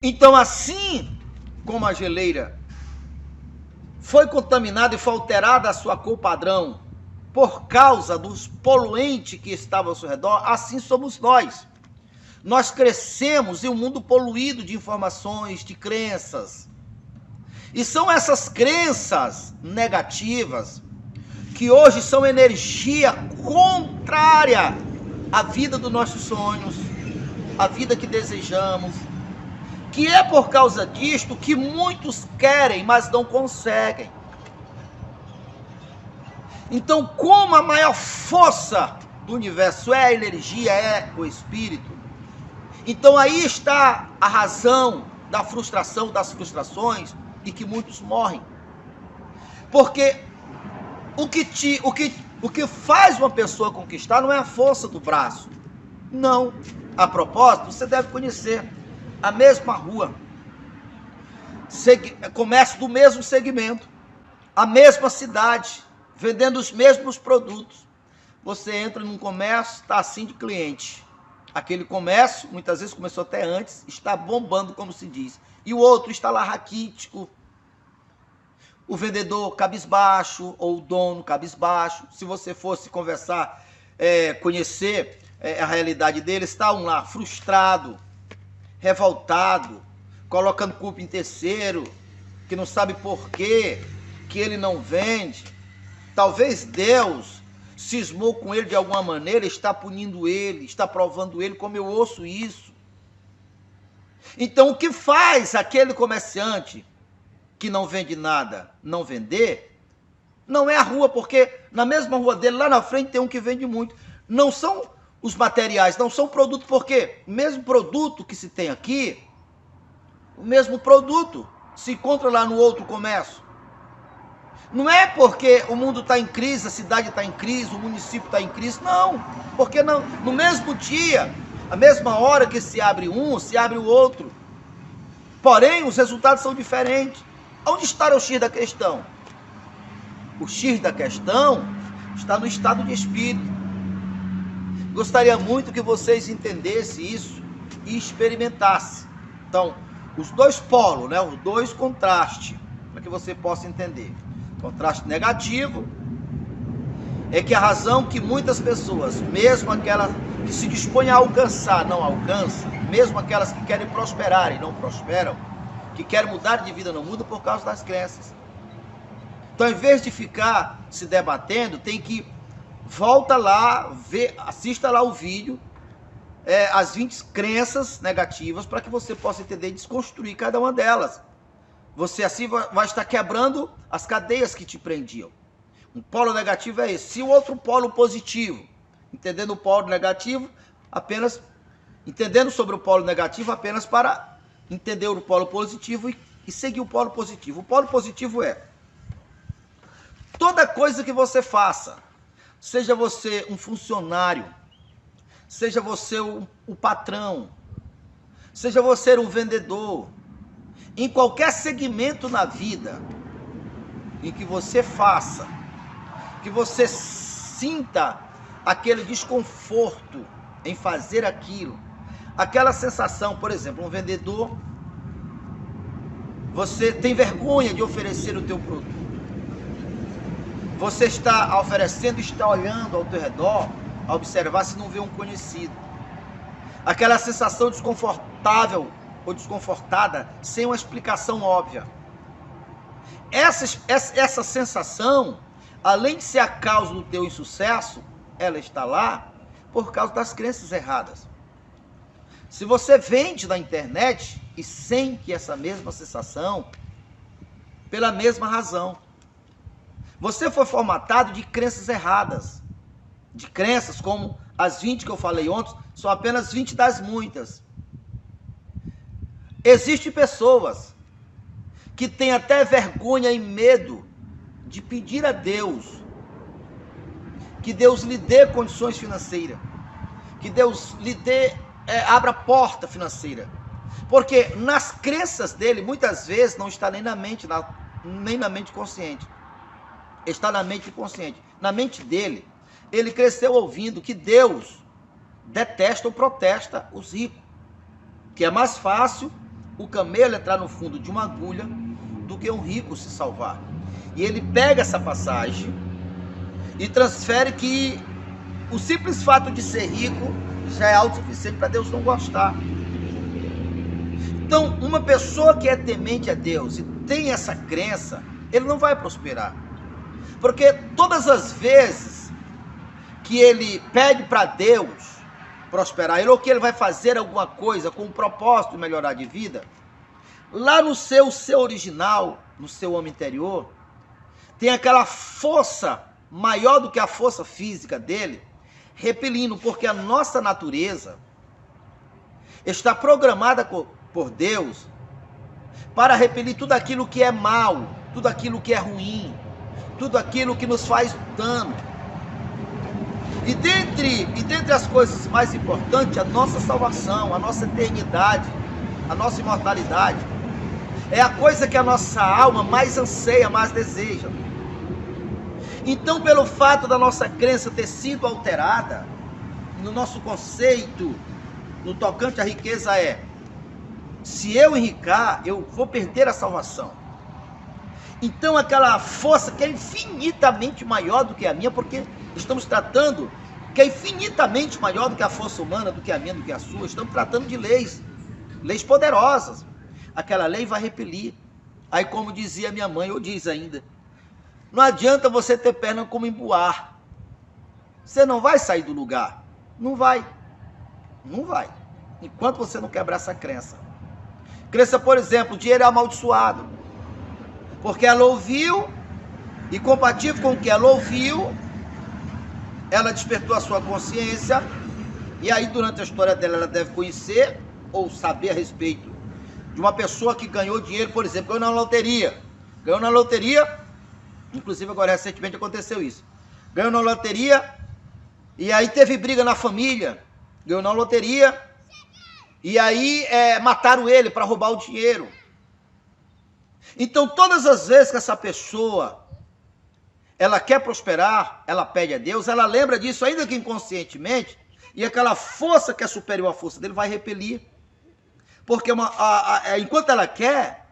Então, assim como a geleira foi contaminada e foi alterada a sua cor padrão por causa dos poluentes que estavam ao seu redor, assim somos nós. Nós crescemos em um mundo poluído de informações, de crenças. E são essas crenças negativas que hoje são energia contrária à vida dos nossos sonhos, à vida que desejamos, que é por causa disto que muitos querem, mas não conseguem. Então, como a maior força do universo é a energia, é o espírito, então aí está a razão da frustração, das frustrações, e que muitos morrem. Porque o que faz uma pessoa conquistar não é a força do braço. Não. A propósito, você deve conhecer a mesma rua, comércio do mesmo segmento, a mesma cidade, vendendo os mesmos produtos. Você entra num comércio, está assim de cliente. Aquele comércio, muitas vezes começou até antes, está bombando, como se diz. E o outro está lá raquítico, o vendedor cabisbaixo, ou o dono cabisbaixo. Se você fosse conversar, conhecer a realidade deles, está um lá frustrado, revoltado, colocando culpa em terceiro, que não sabe por quê, que ele não vende. Talvez Deus cismou com ele de alguma maneira, está punindo ele, está provando ele, como eu ouço isso. Então, o que faz aquele comerciante que não vende nada não vender, não é a rua, porque na mesma rua dele, lá na frente, tem um que vende muito. Não são os materiais, não são produtos, porque o mesmo produto que se tem aqui, o mesmo produto se encontra lá no outro comércio. Não é porque o mundo está em crise, a cidade está em crise, o município está em crise, não. Porque não, no mesmo dia, a mesma hora que se abre um, se abre o outro. Porém, os resultados são diferentes. Onde está o X da questão? O X da questão está no estado de espírito. Gostaria muito que vocês entendessem isso e experimentassem. Então, os dois polos, né, os dois contrastes, para que você possa entender. Contraste negativo é que a razão que muitas pessoas, mesmo aquelas que se dispõem a alcançar, não alcançam, mesmo aquelas que querem prosperar e não prosperam, que querem mudar de vida não mudam por causa das crenças. Então, em vez de ficar se debatendo, tem que volta lá, assista lá o vídeo, as 20 crenças negativas, para que você possa entender e desconstruir cada uma delas. Você assim vai estar quebrando as cadeias que te prendiam. Um polo negativo é esse. Se o outro polo positivo, entendendo o polo negativo, apenas entendendo sobre o polo negativo apenas para entender o polo positivo e seguir o polo positivo. O polo positivo é toda coisa que você faça, seja você um funcionário, seja você o patrão, seja você um vendedor, em qualquer segmento na vida em que você faça, que você sinta aquele desconforto em fazer aquilo, aquela sensação, por exemplo, um vendedor, você tem vergonha de oferecer o teu produto. Você está oferecendo, está olhando ao teu redor, a observar se não vê um conhecido. Aquela sensação desconfortável ou desconfortada, sem uma explicação óbvia. Essa sensação, além de ser a causa do teu insucesso, ela está lá por causa das crenças erradas. Se você vende na internet e sente essa mesma sensação, pela mesma razão, você foi formatado de crenças erradas, de crenças como as 20 que eu falei ontem, são apenas 20 das muitas. Existem pessoas que têm até vergonha e medo de pedir a Deus que Deus lhe dê condições financeiras, que Deus lhe dê, abra porta financeira, porque nas crenças dele, muitas vezes, não está nem na mente consciente, está na mente inconsciente. Na mente dele, ele cresceu ouvindo que Deus detesta ou protesta os ricos, que é mais fácil o camelo entrar no fundo de uma agulha do que um rico se salvar. E ele pega essa passagem e transfere que o simples fato de ser rico já é autossuficiente para Deus não gostar. Então, uma pessoa que é temente a Deus e tem essa crença, ele não vai prosperar. Porque todas as vezes que ele pede para Deus prosperar ele, ou que ele vai fazer alguma coisa com o propósito de melhorar de vida, lá no seu original, no seu homem interior, tem aquela força maior do que a força física dele, repelindo, porque a nossa natureza está programada por Deus para repelir tudo aquilo que é mal, tudo aquilo que é ruim, tudo aquilo que nos faz dano. E dentre as coisas mais importantes, a nossa salvação, a nossa eternidade, a nossa imortalidade, é a coisa que a nossa alma mais anseia, mais deseja. Então, pelo fato da nossa crença ter sido alterada, no nosso conceito, no tocante à riqueza se eu enricar, eu vou perder a salvação. Então, aquela força que é infinitamente maior do que a minha, porque estamos tratando que é infinitamente maior do que a força humana, do que a minha, do que a sua. Estamos tratando de leis poderosas. Aquela lei vai repelir. Aí, como dizia minha mãe, ou diz ainda, não adianta você ter perna como embuar. Você não vai sair do lugar. Não vai. Não vai. Enquanto você não quebrar essa crença. Crença, por exemplo, o dinheiro é amaldiçoado. Porque ela ouviu, e compatível com o que ela ouviu, ela despertou a sua consciência, e aí durante a história dela, ela deve conhecer, ou saber a respeito de uma pessoa que ganhou dinheiro, por exemplo, ganhou na loteria, inclusive agora recentemente aconteceu isso, ganhou na loteria, e aí teve briga na família, ganhou na loteria, e aí mataram ele para roubar o dinheiro. Então, todas as vezes que essa pessoa, ela quer prosperar, ela pede a Deus, ela lembra disso, ainda que inconscientemente, e aquela força que é superior à força dele vai repelir. Porque enquanto ela quer,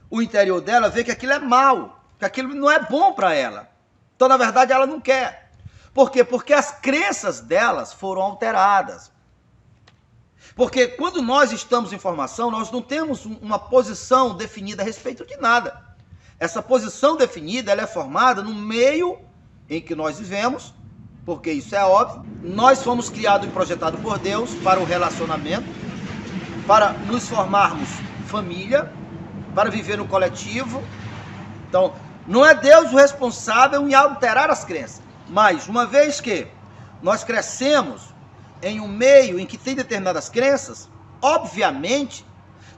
o interior dela vê que aquilo é mal, que aquilo não é bom para ela. Então, na verdade, ela não quer. Por quê? Porque as crenças delas foram alteradas. Porque quando nós estamos em formação, nós não temos uma posição definida a respeito de nada. Essa posição definida, ela é formada no meio em que nós vivemos, porque isso é óbvio. Nós fomos criados e projetados por Deus para o relacionamento, para nos formarmos família, para viver no coletivo. Então, não é Deus o responsável em alterar as crenças. Mas, uma vez que nós crescemos em um meio em que tem determinadas crenças, obviamente,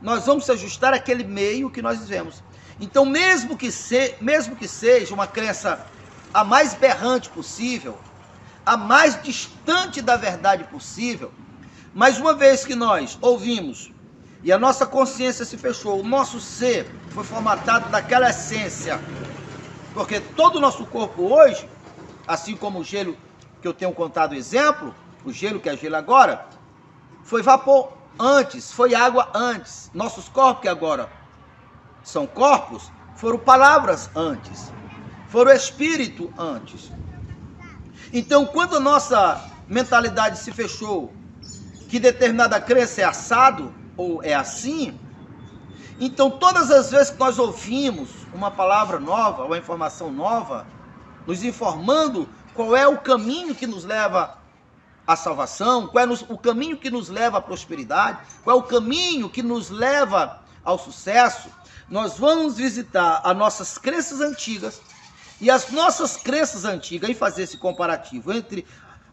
nós vamos se ajustar àquele meio que nós vivemos. Então, mesmo que seja uma crença a mais berrante possível, a mais distante da verdade possível, mas uma vez que nós ouvimos e a nossa consciência se fechou, o nosso ser foi formatado daquela essência, porque todo o nosso corpo hoje, assim como o gelo que eu tenho contado exemplo, o gelo que é gelo agora, foi vapor antes, foi água antes. Nossos corpos que agora são corpos, foram palavras antes, foram espírito antes. Então, quando a nossa mentalidade se fechou, que determinada crença é assado, ou é assim, então todas as vezes que nós ouvimos uma palavra nova, uma informação nova, nos informando qual é o caminho que nos leva à salvação, qual é o caminho que nos leva à prosperidade, qual é o caminho que nos leva ao sucesso, nós vamos visitar as nossas crenças antigas, e as nossas crenças antigas, em fazer esse comparativo entre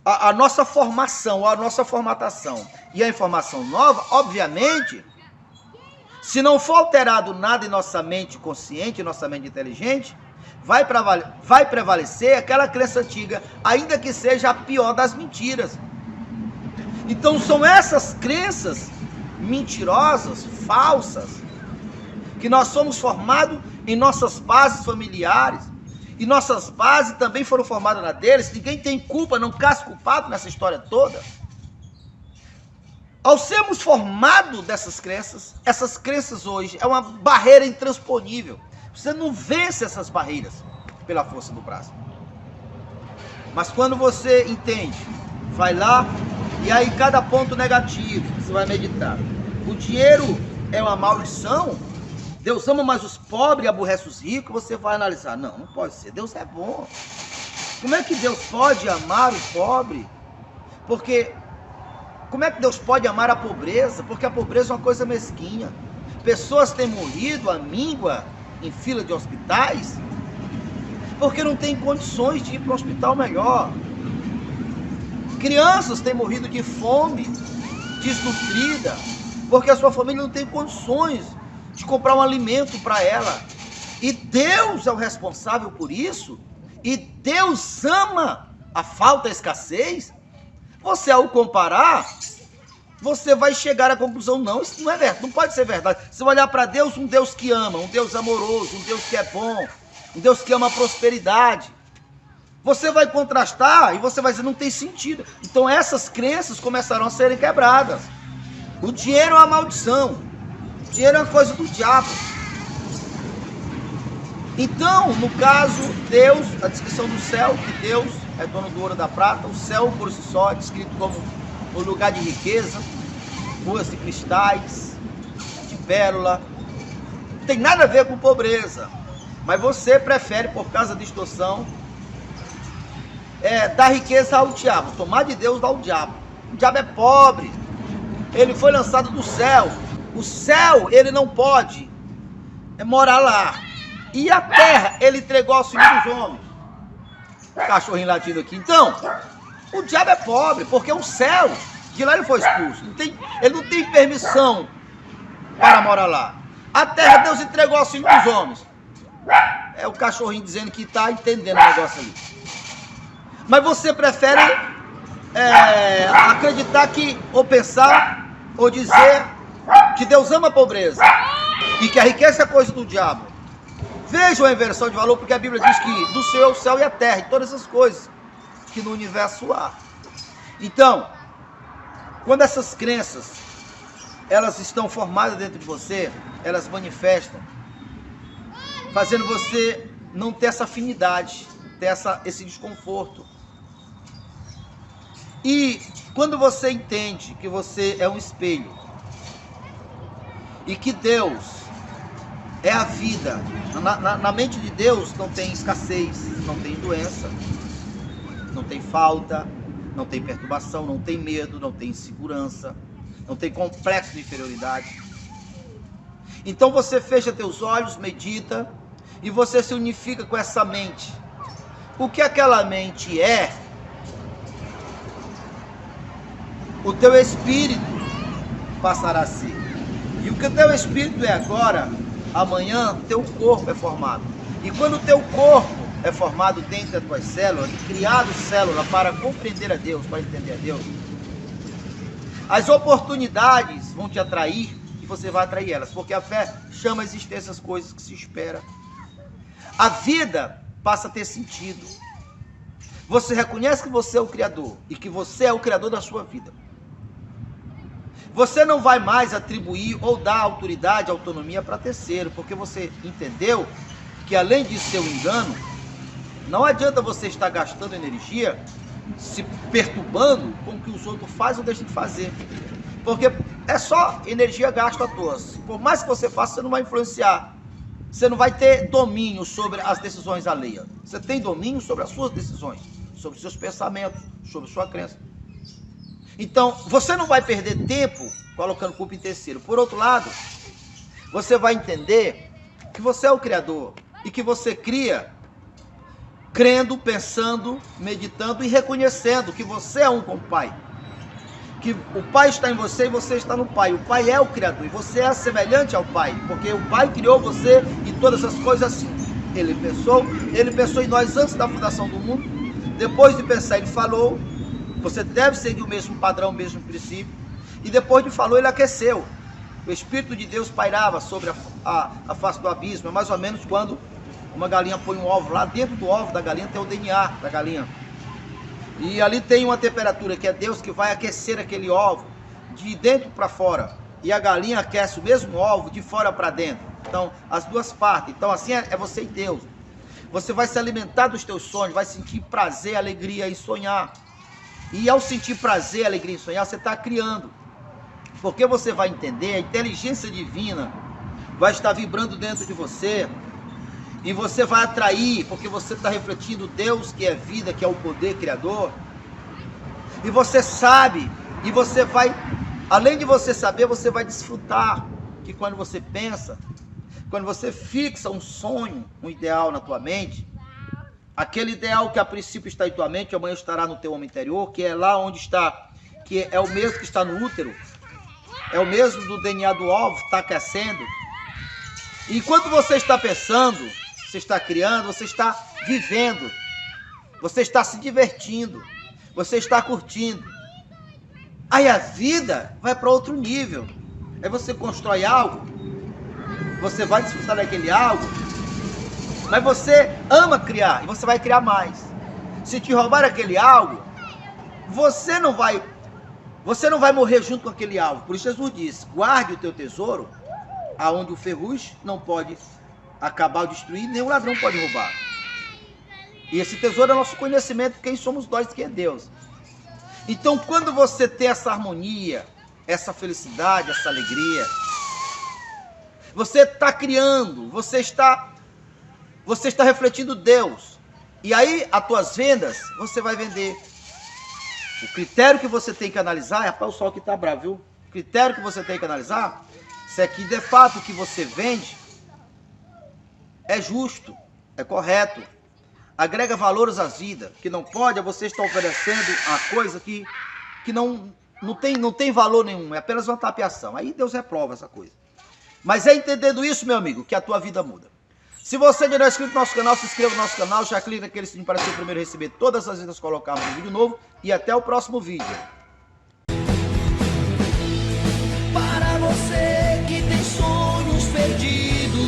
a nossa formação, a nossa formatação e a informação nova, obviamente, se não for alterado nada em nossa mente consciente, em nossa mente inteligente, vai prevalecer aquela crença antiga, ainda que seja a pior das mentiras. Então são essas crenças mentirosas, falsas, que nós somos formados em nossas bases familiares, e nossas bases também foram formadas na deles. Ninguém tem culpa, não caça culpado nessa história toda. Ao sermos formados dessas crenças, essas crenças hoje é uma barreira intransponível. Você não vence essas barreiras pela força do braço. Mas quando você entende, vai lá e aí cada ponto negativo, você vai meditar. O dinheiro é uma maldição? Deus ama mais os pobres e aborrece os ricos? Você vai analisar. Não, não pode ser. Deus é bom. Como é que Deus pode amar o pobre? Porque como é que Deus pode amar a pobreza? Porque a pobreza é uma coisa mesquinha. Pessoas têm morrido à míngua em fila de hospitais porque não têm condições de ir para um hospital melhor. Crianças têm morrido de fome, desnutrida, porque a sua família não tem condições de comprar um alimento para ela. E Deus é o responsável por isso. E Deus ama a falta, a escassez. Você, ao comparar, você vai chegar à conclusão, não, isso não é verdade, não pode ser verdade. Você vai olhar para Deus, um Deus que ama, um Deus amoroso, um Deus que é bom, um Deus que ama a prosperidade. Você vai contrastar e você vai dizer, não tem sentido. Então essas crenças começarão a serem quebradas. O dinheiro é uma maldição. O dinheiro é uma coisa do diabo. Então, no caso, Deus, a descrição do céu, que Deus é dono do ouro e da prata, o céu por si só é descrito como um lugar de riqueza, ruas de cristais, de pérola, não tem nada a ver com pobreza, mas você prefere, por causa da distorção, dar riqueza ao diabo, tomar de Deus dá ao diabo. O diabo é pobre, ele foi lançado do céu, o céu ele não pode morar lá, e a terra ele entregou aos filhos dos homens. Cachorrinho latindo aqui. Então, o diabo é pobre, porque o céu, de lá ele foi expulso. Ele não tem permissão para morar lá. A terra Deus entregou aos filhos dos homens. É o cachorrinho dizendo que está entendendo o negócio ali. Mas você prefere acreditar que, ou pensar, ou dizer que Deus ama a pobreza e que a riqueza é coisa do diabo. Vejam a inversão de valor, porque a Bíblia diz que do Senhor é o céu e a terra, e todas essas coisas que no universo há. Então, quando essas crenças, elas estão formadas dentro de você, elas manifestam, fazendo você não ter essa afinidade, ter esse desconforto. E quando você entende que você é um espelho, e que Deus é a vida, na mente de Deus não tem escassez, não tem doença, não tem falta, não tem perturbação, não tem medo, não tem insegurança, não tem complexo de inferioridade. Então você fecha teus olhos, medita, e você se unifica com essa mente. O que aquela mente é, o teu espírito passará a ser. E o que o teu espírito é agora, amanhã, teu corpo é formado. E quando o teu corpo é formado dentro das tuas células, criado célula para compreender a Deus, para entender a Deus, as oportunidades vão te atrair e você vai atrair elas, porque a fé chama a existência as coisas que se espera. A vida passa a ter sentido. Você reconhece que você é o Criador e que você é o Criador da sua vida. Você não vai mais atribuir ou dar autoridade, autonomia para terceiro, porque você entendeu que além de ser um engano, não adianta você estar gastando energia, se perturbando com o que os outros fazem ou deixam de fazer. Porque é só energia gasta à toa. Por mais que você faça, você não vai influenciar. Você não vai ter domínio sobre as decisões alheias. Você tem domínio sobre as suas decisões, sobre os seus pensamentos, sobre sua crença. Então, você não vai perder tempo colocando culpa em terceiro. Por outro lado, você vai entender que você é o Criador e que você cria crendo, pensando, meditando e reconhecendo que você é um com o Pai. Que o Pai está em você e você está no Pai. O Pai é o Criador e você é semelhante ao Pai, porque o Pai criou você e todas as coisas assim. Ele pensou em nós antes da fundação do mundo. Depois de pensar, ele falou. Você deve seguir o mesmo padrão, o mesmo princípio. E depois de falou, ele aqueceu. O Espírito de Deus pairava sobre a face do abismo. É mais ou menos quando uma galinha põe um ovo lá. Dentro do ovo da galinha tem o DNA da galinha. E ali tem uma temperatura que é Deus que vai aquecer aquele ovo. de dentro para fora. E a galinha aquece o mesmo ovo de fora para dentro. Então, as duas partes. Então, assim é você e Deus. Você vai se alimentar dos teus sonhos, vai sentir prazer, alegria em sonhar. E ao sentir prazer, alegria em sonhar, você está criando. Porque você vai entender, a inteligência divina vai estar vibrando dentro de você. E você vai atrair, porque você está refletindo Deus, que é vida, que é o poder criador. E você sabe, e você vai, além de você saber, você vai desfrutar. Que quando você pensa, quando você fixa um sonho, um ideal na tua mente, aquele ideal que a princípio está em tua mente, amanhã estará no teu homem interior, que é lá onde está, que é o mesmo que está no útero, é o mesmo do DNA do ovo, está aquecendo. E enquanto você está pensando, você está criando, você está vivendo, você está se divertindo, você está curtindo. Aí a vida vai para outro nível. Aí você constrói algo, você vai desfrutar daquele algo, mas você ama criar e você vai criar mais. Se te roubar aquele algo, você não vai morrer junto com aquele algo. Por isso Jesus disse: guarde o teu tesouro, aonde o ferrugem não pode acabar ou destruir, nem o ladrão pode roubar. E esse tesouro é nosso conhecimento, quem somos nós, quem é Deus. Então, quando você tem essa harmonia, essa felicidade, essa alegria, você está criando, você está refletindo Deus. E aí, as tuas vendas, você vai vender. O critério que você tem que analisar, rapaz, o sol que está bravo, viu? O critério que você tem que analisar, se é que de fato o que você vende é justo, é correto, agrega valores à vida. Que não pode é você estar oferecendo uma coisa que não tem valor nenhum, é apenas uma tapeação. Aí Deus reprova essa coisa. Mas é entendendo isso, meu amigo, que a tua vida muda. Se você ainda não é inscrito no nosso canal, se inscreva no nosso canal, já clica naquele sininho para ser o primeiro a receber todas as vezes que colocarmos um vídeo novo. E até o próximo vídeo. Para você que tem sonhos perdidos,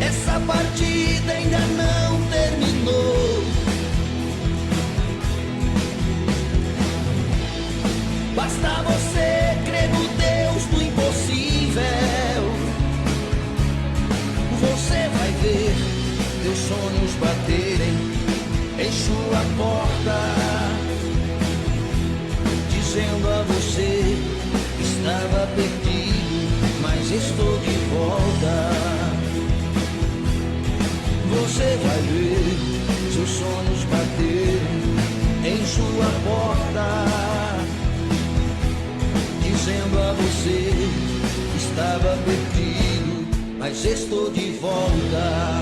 essa partida ainda não terminou. Basta você crer no Deus do impossível. Você vai ver teus sonhos baterem em sua porta, dizendo a você: estava perdido, mas estou de volta. Você vai ver seus sonhos baterem em sua porta, dizendo a você: estava perdido, mas estou de volta.